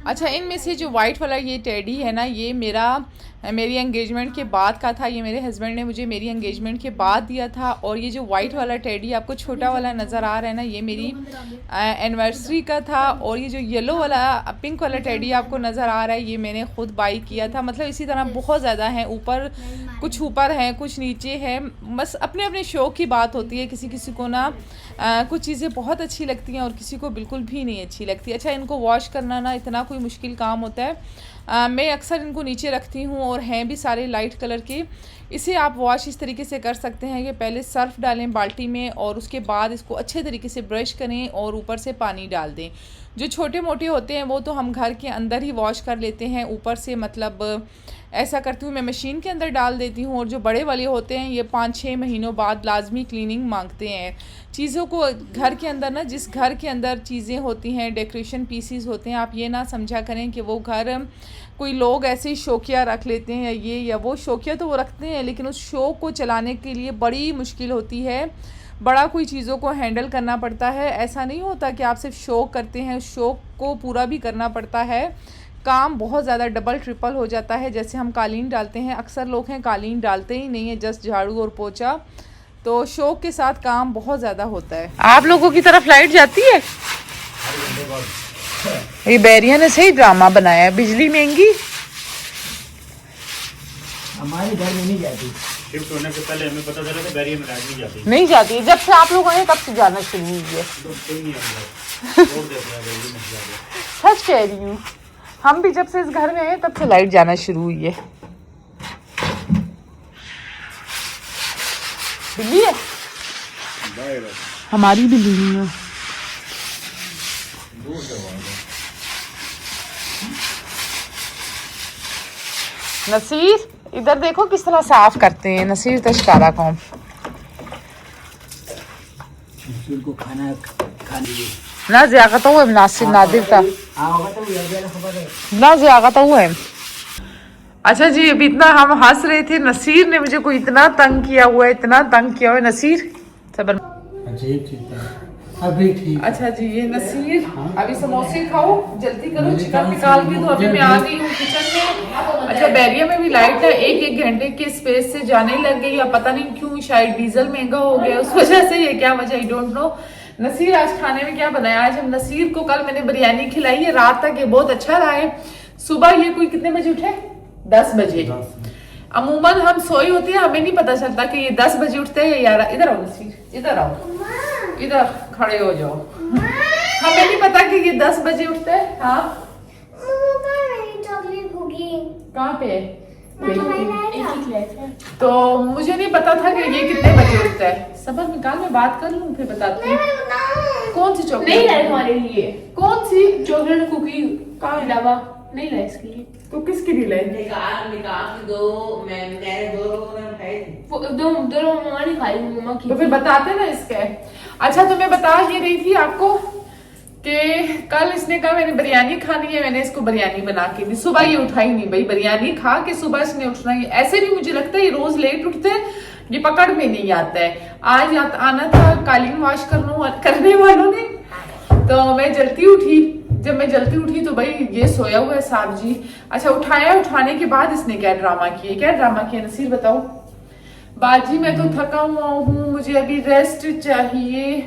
अच्छा, इनमें से जो वाइट वाला ये टेडी है ना, ये मेरी एंगेजमेंट के बाद का था। ये मेरे हस्बैंड ने मुझे मेरी एंगेजमेंट के बाद दिया था। और ये जो वाइट वाला टेडी आपको छोटा वाला नज़र आ रहा है ना, ये मेरी एनिवर्सरी का था। और ये जो येलो वाला पिंक वाला टेडी आपको नज़र आ रहा है, ये मैंने ख़ुद बाई किया था। मतलब इसी तरह बहुत ज़्यादा हैं, कुछ ऊपर हैं, कुछ नीचे हैं, बस अपने अपने शौक़ की बात होती है। किसी किसी को ना कुछ चीज़ें बहुत अच्छी लगती हैं और किसी को बिल्कुल भी नहीं अच्छी लगती। अच्छा, इनको वॉश करना ना इतना कोई मुश्किल काम होता है। मैं अक्सर इनको नीचे रखती हूँ, और हैं भी सारे लाइट कलर के। इसे आप वॉश इस तरीके से कर सकते हैं कि पहले सर्फ़ डालें बाल्टी में, और उसके बाद इसको अच्छे तरीके से ब्रश करें और ऊपर से पानी डाल दें। जो छोटे मोटे होते हैं वो तो हम घर के अंदर ही वॉश कर लेते हैं, ऊपर से मतलब ऐसा करती हूँ मैं, मशीन के अंदर डाल देती हूँ। और जो बड़े वाले होते हैं ये 5-6 महीनों बाद लाजमी क्लीनिंग मांगते हैं। चीज़ों को घर के अंदर ना, जिस घर के अंदर चीज़ें होती हैं, डेकोरेशन पीसीस होते हैं, आप ये ना समझा करें कि वो घर कोई लोग ऐसे ही शौकिया रख लेते हैं, ये या वो। शौकिया तो वो रखते हैं, लेकिन उस शौक़ को चलाने के लिए बड़ी मुश्किल होती है, बड़ा कोई चीज़ों को हैंडल करना पड़ता है। ऐसा नहीं होता कि आप सिर्फ शौक़ करते हैं, शौक़ को पूरा भी करना पड़ता है। काम बहुत ज़्यादा डबल ट्रिपल हो जाता है। जैसे हम कालीन डालते हैं, अक्सर लोग हैं कालीन डालते ही नहीं है, जस्ट झाड़ू और पोछा। तो शौक़ के साथ काम बहुत ज़्यादा होता है। आप लोगों की तरफ लाइट जाती है? ये बैरिया ने सही ड्रामा बनाया है। बिजली महंगी, हमारे घर में नहीं जाती। शिफ्ट होने से पहले हमें पता चला कि बैरियर में लाइट नहीं जाती। नहीं जाती। जब से आप लोग आए तब से जाना शुरू हुई है। सच कह रही हूँ, हम भी जब से इस घर में आए तब से लाइट जाना शुरू हुई है। बिल्ली है हमारी, बिल्ली नहीं है। नसीर इधर देखो किस तरह साफ करते हैं। नसीर तशकारा कौन को खाना खाने ना ज़्यादा हुआ नासिर नादिर था ना ज़्यादा हुआ है। अच्छा जी, अभी इतना हम हंस रहे थे, नसीर ने मुझे कोई इतना तंग किया हुआ है, इतना तंग किया हुआ है। नसीर सबर अभी ठीक। अच्छा जी, ये नसीर अभी समोसे खाओ, जल्दी करो, चिकन निकाल के दो। अभी मैं आ गई हूँ किचन में। अच्छा, बैरिया में भी लाइट है, एक घंटे के स्पेस से जाने लग गई, या पता नहीं क्यों, शायद डीजल महंगा हो गया उस वजह से, ये क्या वजह, आई डोंट नो। नसीर आज खाने में क्या बनाया? आज हम नसीर को, कल मैंने बिरयानी खिलाई है रात तक, ये बहुत अच्छा रहा है। सुबह ये कोई कितने बजे उठे? 10 बजे। अमूमन हम सोए होते हैं, हमें नहीं पता चलता कि ये 10 बजे उठते हैं या 11। इधर आओ नसीर, इधर आओ, इधर खड़े हो जाओ। हमें नहीं पता कि ये 10 बजे उठते हैं। हाँ, कहाँ पे? तो मुझे नहीं पता था कि ये कितने बजे उठता है। सबर निकाल, मैं बात कर लूँ फिर बताती हूँ। कौन सी चॉकलेट नहीं लाए हमारे लिए? कौन सी चॉकलेट कुकी का अलावा नहीं लाए इसके लिए। तो किसके लिए लाए? दोनों मम्मा ने खाई, मम्मा की। तो फिर बताते ना इसके। अच्छा, तो मैं बता ये रही थी आपको कि कल इसने कहा मैंने बिरयानी खानी है, मैंने इसको बिरयानी बना के दी। सुबह ये उठा ही नहीं भाई, बिरयानी खा के सुबह इसने उठना ही। ऐसे भी मुझे लगता है ये रोज लेट उठते हैं, ये पकड़ में नहीं आता है। आज आना था कालीन वॉश करने वालों ने, तो मैं जल्दी उठी। जब मैं जल्दी उठी तो भाई ये सोया हुआ है साहब जी। अच्छा उठाया, उठाने के बाद इसने क्या ड्रामा किए नसीर बताओ। बाजी मैं तो थका हुआ हूँ, मुझे अभी रेस्ट चाहिए।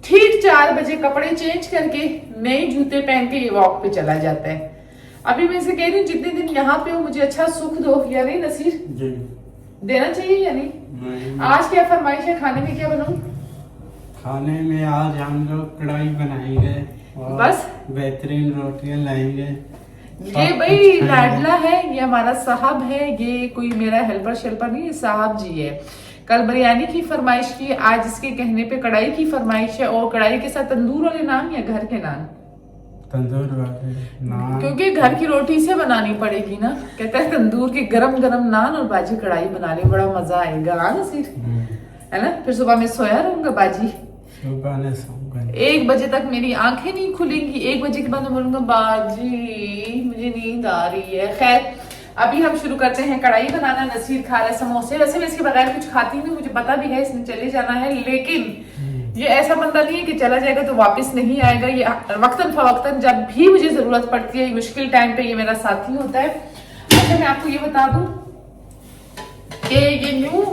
ठीक 4 बजे कपड़े चेंज करके नए जूते पहन के ये वॉक पे चला जाता है। अभी मैं इसे कह रही हूँ जितने दिन यहाँ पे हो मुझे अच्छा सुख दो, या नहीं नसीर? जी देना चाहिए या नहीं? आज क्या फरमाइश है, खाने में क्या बनाऊं? खाने में आज हम लोग कढ़ाई बनाएंगे और बस बेहतरीन रोटियां लाएंगे। ये भाई लाडला है, ये हमारा साहब है, ये कोई मेरा हेल्पर शेल्पर नहीं, साहब जी है। कल बिरयानी की फरमाइश की, आज इसके कहने पे कढ़ाई की फरमाइश है। और कढ़ाई के साथ तंदूर वाले नान या घर के नान? तंदूर वाले नान, क्योंकि घर की रोटी से बनानी पड़ेगी ना। कहता है तंदूर के गरम गरम नान और बाजी कढ़ाई बना ले, बड़ा मजा आएगा ना नसीर, है ना? फिर सुबह में सोया रहूंगा बाजी, सुबह ने सोऊंगा। 1 बजे तक मेरी आंखें नहीं खुलेंगी। 1 बजे के बाद मैं बोलूंगा बाजी मुझे नींद आ रही है। खैर अभी हम शुरू करते हैं कढ़ाई बनाना। नसीर खा रहा है समोसे। वैसे मैं इसके बगैर कुछ खाती नहीं, मुझे पता भी है इसने चले जाना है, लेकिन ये ऐसा बंदा नहीं है कि चला जाएगा तो वापस नहीं आएगा। ये वक्तन फवक्तन जब भी मुझे जरूरत पड़ती है, मुश्किल टाइम पे ये मेरा साथी होता है। अच्छा मैं आपको ये बता दूं कि ये न्यू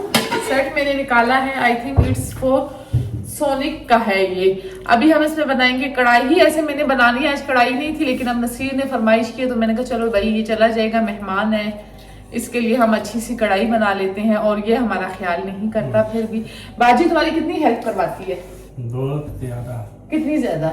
सेट मैंने निकाला है, I think it's for sonic का है ये। अभी हम इसमें बनाएंगे कढ़ाई ही। ऐसे मैंने बनानी आज कढ़ाई नहीं थी, लेकिन अब नसीर ने फरमाइश की तो मैंने कहा चलो भाई ये चला जाएगा, मेहमान है, इसके लिए हम अच्छी सी कढ़ाई बना लेते हैं। और ये हमारा ख्याल नहीं करता। फिर भी बाजी तुम्हारी कितनी हेल्प करवाती है? बहुत ज्यादा। कितनी ज्यादा?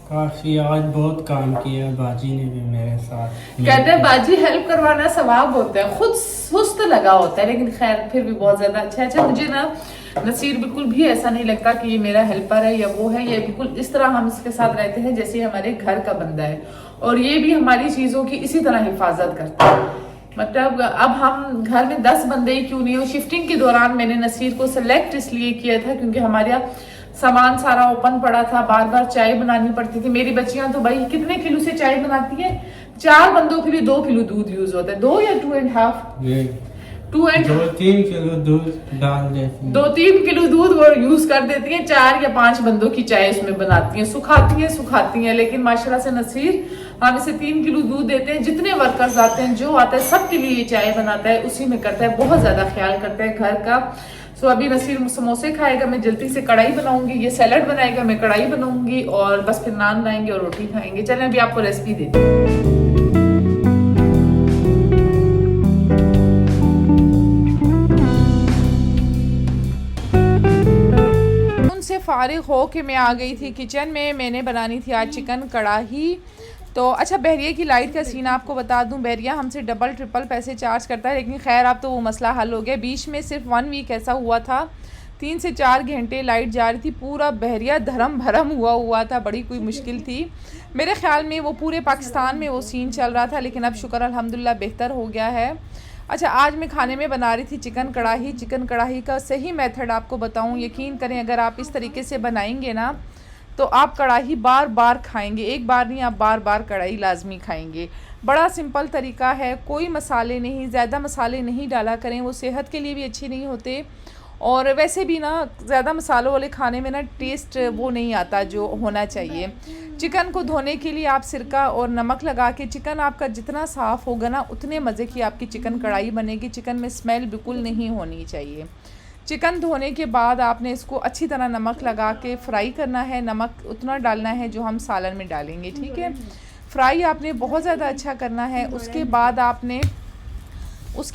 काफी, आज बहुत काम किया बाजी ने भी मेरे साथ। कहते हैं बाजी हेल्प करवाना सवाब होता है, खुद सुस्त लगा होता है, लेकिन खैर फिर भी बहुत ज्यादा अच्छा। अच्छा मुझे ना नसीर बिल्कुल भी ऐसा नहीं लगता कि ये मेरा हेल्पर है या वो है, ये बिल्कुल इस तरह हम इसके साथ रहते हैं जैसे हमारे घर का बंदा है। और ये भी हमारी चीजों की इसी तरह हिफाजत करता है। मतलब अब हम घर में 10 बंदे ही क्यों नहीं हो। शिफ्टिंग के दौरान मैंने नसीर को सिलेक्ट इसलिए किया था क्योंकि हमारे यहाँ सामान सारा ओपन पड़ा था, बार बार चाय बनानी पड़ती थी। मेरी बच्चियां तो भाई कितने किलो से चाय बनाती है? 4 बंदों के लिए 2 किलो दूध यूज होता है, 2 या 2.5? 2-3 किलो दूध डाल देती हैं। 2-3 किलो दूध वो यूज कर देती हैं। 4 या 5 बंदों की चाय उसमें बनाती हैं, सुखाती हैं। लेकिन माशाल्लाह से नसीर हम इसे 3 किलो दूध देते हैं। जितने वर्कर्स आते हैं, जो आता है, सबके लिए ये चाय बनाता है, उसी में करता है, बहुत ज्यादा ख्याल करता है घर का। सो अभी नसीर समोसे खाएगा, मैं जल्दी से कढ़ाई बनाऊंगी। ये सैलड बनाएगा, मैं कढ़ाई बनाऊंगी, और बस फिर नान लाएंगे और रोटी खाएंगे। चलें अभी आपको रेसिपी देती हूँ। से फारिग हो के मैं आ गई थी किचन में। मैंने बनानी थी आज चिकन कढ़ाई। तो अच्छा बहरिया की लाइट का सीन आपको बता दूं, बहरिया हमसे डबल ट्रिपल पैसे चार्ज करता है, लेकिन खैर अब तो वो मसला हल हो गया। बीच में सिर्फ 1 वीक ऐसा हुआ था, 3 से 4 घंटे लाइट जा रही थी, पूरा बहरिया धर्म भरम हुआ था, बड़ी कोई मुश्किल थी। मेरे ख्याल में वो पूरे पाकिस्तान में वो सीन चल रहा था, लेकिन अब शुक्र अल्हम्दुलिल्लाह बेहतर हो गया है। अच्छा आज मैं खाने में बना रही थी चिकन कढ़ाई। चिकन कढ़ाई का सही मेथड आपको बताऊं, यकीन करें अगर आप इस तरीके से बनाएंगे ना तो आप कढ़ाई बार बार खाएंगे, एक बार नहीं, आप बार बार कढ़ाई लाजमी खाएंगे। बड़ा सिंपल तरीका है, कोई मसाले नहीं, ज़्यादा मसाले नहीं डाला करें, वो सेहत के लिए भी अच्छे नहीं होते। और वैसे भी ना ज़्यादा मसालों वाले खाने में ना टेस्ट वो नहीं आता जो होना चाहिए। चिकन को धोने के लिए आप सिरका और नमक लगा के, चिकन आपका जितना साफ़ होगा ना उतने मज़े की आपकी चिकन कढ़ाई बनेगी। चिकन में स्मेल बिल्कुल नहीं होनी चाहिए। चिकन धोने के बाद आपने इसको अच्छी तरह नमक लगा के फ्राई करना है। नमक उतना डालना है जो हम सालन में डालेंगे, ठीक है। फ्राई आपने बहुत ज़्यादा अच्छा करना है। उसके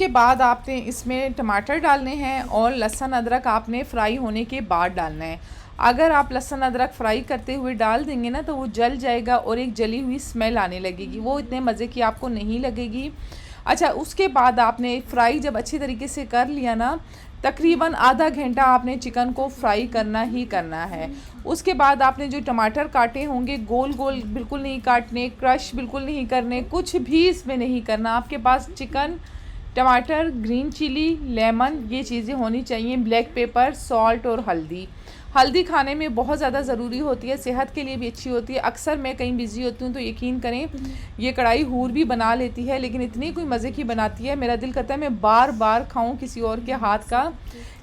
बाद आपने इसमें टमाटर डालने हैं और लहसुन अदरक आपने फ्राई होने के बाद डालना है। अगर आप लहसुन अदरक फ्राई करते हुए डाल देंगे ना तो वो जल जाएगा और एक जली हुई स्मेल आने लगेगी, वो इतने मज़े की आपको नहीं लगेगी। अच्छा उसके बाद आपने फ्राई जब अच्छी तरीके से कर लिया ना, तकरीबन आधा घंटा आपने चिकन को फ्राई करना ही करना है। उसके बाद आपने जो टमाटर काटे होंगे गोल गोल बिल्कुल नहीं काटने, क्रश बिल्कुल नहीं करने, कुछ भी इसमें नहीं करना। आपके पास चिकन, टमाटर, ग्रीन चिली, लेमन, ये चीज़ें होनी चाहिए, ब्लैक पेपर, सॉल्ट और हल्दी। हल्दी खाने में बहुत ज़्यादा ज़रूरी होती है, सेहत के लिए भी अच्छी होती है। अक्सर मैं कहीं बिज़ी होती हूँ तो यकीन करें ये कढ़ाई हूर भी बना लेती है, लेकिन इतनी कोई मज़े की बनाती है, मेरा दिल करता है मैं बार बार खाऊं किसी और के हाथ का।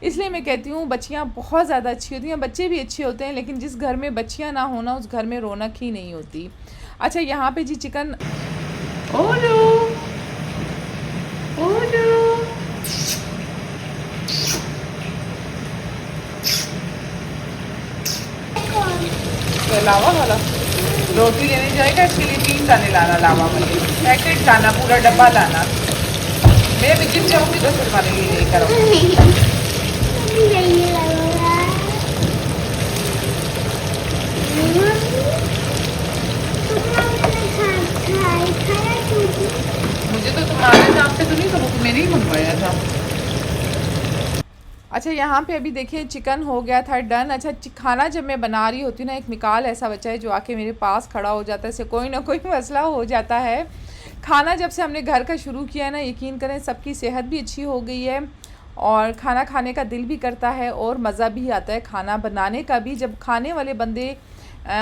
इसलिए मैं कहती हूँ बच्चियाँ बहुत ज़्यादा अच्छी होती हैं, बच्चे भी अच्छे होते हैं, लेकिन जिस घर में बच्चियाँ ना होना उस घर में रौनक ही नहीं होती। अच्छा यहाँ पे जी चिकन ओलो ओलो तो लावा वाला रोटी लेने जाएगा, इसके लिए 3 दाने लाना लावा वाले, पैकेट लाना, पूरा डब्बा लाना। मैं भी जिम जाऊँगी तो फिर खाने के लिए लेकर आऊँगी। मुझे तो तुम्हारे नाम पे तो नहीं, तो मैंने ही मंगवाया था। अच्छा यहाँ पे अभी देखिए चिकन हो गया था डन। अच्छा खाना जब मैं बना रही होती हूँ ना, एक मिकाल ऐसा बच्चा है जो आके मेरे पास खड़ा हो जाता है, इससे कोई ना कोई मसला हो जाता है। खाना जब से हमने घर का शुरू किया है ना, यकीन करें सबकी सेहत भी अच्छी हो गई है और खाना खाने का दिल भी करता है और मज़ा भी आता है खाना बनाने का भी। जब खाने वाले बंदे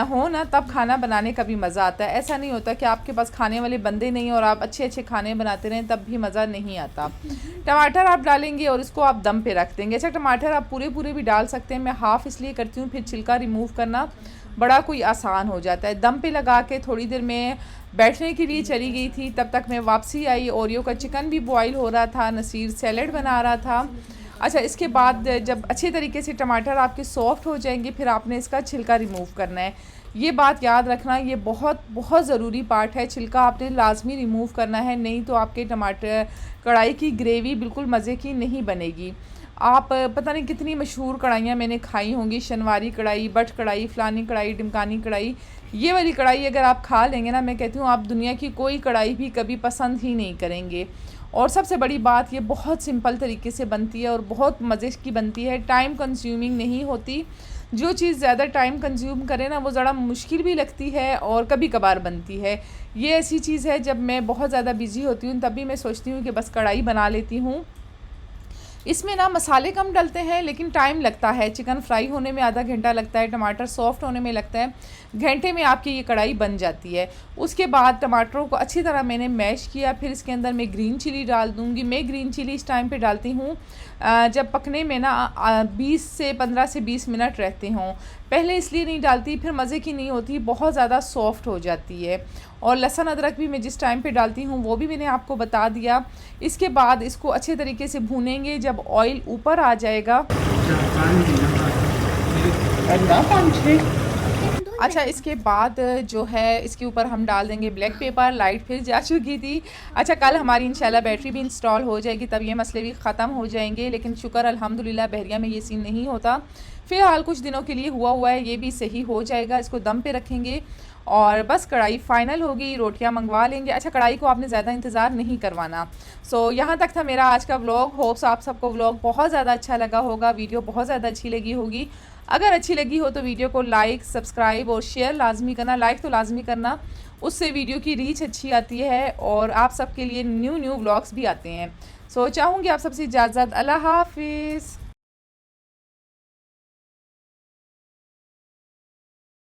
हो ना तब खाना बनाने का भी मज़ा आता है। ऐसा नहीं होता कि आपके पास खाने वाले बंदे नहीं और आप अच्छे अच्छे खाने बनाते रहें तब भी मज़ा नहीं आता। टमाटर आप डालेंगे और इसको आप दम पे रख देंगे। अच्छा टमाटर आप पूरे पूरे भी डाल सकते हैं, मैं हाफ़ इसलिए करती हूँ, फिर छिलका रिमूव करना बड़ा कोई आसान हो जाता है। दम पे लगा के थोड़ी देर में बैठने के लिए चली गई थी, तब तक मैं वापसी आई, ओरियो का चिकन भी बॉयल हो रहा था, नसीर सैलड बना रहा था। अच्छा इसके बाद जब अच्छे तरीके से टमाटर आपके सॉफ्ट हो जाएंगे फिर आपने इसका छिलका रिमूव करना है। ये बात याद रखना, ये बहुत बहुत ज़रूरी पार्ट है, छिलका आपने लाजमी रिमूव करना है, नहीं तो आपके टमाटर कढ़ाई की ग्रेवी बिल्कुल मज़े की नहीं बनेगी। आप पता नहीं कितनी मशहूर कढ़ाइयाँ मैंने खाई होंगी, शनवारी कढ़ाई, बट कढ़ाई, फ़लानी कढ़ाई, टिमकानी कढ़ाई। ये वाली कढ़ाई अगर आप खा लेंगे ना, मैं कहती हूँ आप दुनिया की कोई कढ़ाई भी कभी पसंद ही नहीं करेंगे। और सबसे बड़ी बात ये बहुत सिंपल तरीके से बनती है और बहुत मज़े की बनती है, टाइम कंज्यूमिंग नहीं होती। जो चीज़ ज़्यादा टाइम कंज्यूम करे ना वो ज़रा मुश्किल भी लगती है और कभी कभार बनती है। ये ऐसी चीज़ है जब मैं बहुत ज़्यादा बिज़ी होती हूँ तभी मैं सोचती हूँ कि बस कढ़ाई बना लेती हूँ। इसमें ना मसाले कम डलते हैं लेकिन टाइम लगता है, चिकन फ्राई होने में आधा घंटा लगता है, टमाटर सॉफ्ट होने में लगता है, घंटे में आपकी ये कढ़ाई बन जाती है। उसके बाद टमाटरों को अच्छी तरह मैंने मैश किया, फिर इसके अंदर मैं ग्रीन चिली डाल दूँगी। मैं ग्रीन चिली इस टाइम पे डालती हूँ जब पकने में ना 15 से 20 मिनट रहते हों, पहले इसलिए नहीं डालती, फिर मज़े की नहीं होती, बहुत ज़्यादा सॉफ्ट हो जाती है। और लहसुन अदरक भी मैं जिस टाइम पे डालती हूँ वो भी मैंने आपको बता दिया। इसके बाद इसको अच्छे तरीके से भूनेंगे, जब ऑयल ऊपर आ जाएगा। अच्छा इसके बाद जो है इसके ऊपर हम डाल देंगे ब्लैक पेपर। लाइट फिर जा चुकी थी। अच्छा कल हमारी इंशाल्लाह बैटरी भी इंस्टॉल हो जाएगी, तब ये मसले भी ख़त्म हो जाएंगे, लेकिन शुक्र अल्हम्दुलिल्लाह बहरिया में ये सीन नहीं होता। फ़िलहाल कुछ दिनों के लिए हुआ है, ये भी सही हो जाएगा। इसको दम पे रखेंगे और बस कढ़ाई फ़ाइनल होगी, रोटियां मंगवा लेंगे। अच्छा कढ़ाई को आपने ज़्यादा इंतज़ार नहीं करवाना। सो यहाँ तक था मेरा आज का व्लॉग। होप्स आप सबको व्लॉग बहुत ज़्यादा अच्छा लगा होगा, वीडियो बहुत ज़्यादा अच्छी लगी होगी। अगर अच्छी लगी हो तो वीडियो को लाइक, सब्सक्राइब और शेयर लाजमी करना। लाइक तो लाजमी करना, उससे वीडियो की रीच अच्छी आती है और आप सबके लिए न्यू व्लॉग्स भी आते हैं। सो चाहूँगी आप सबसे इजाज़त। अल्लाह हाफिज़।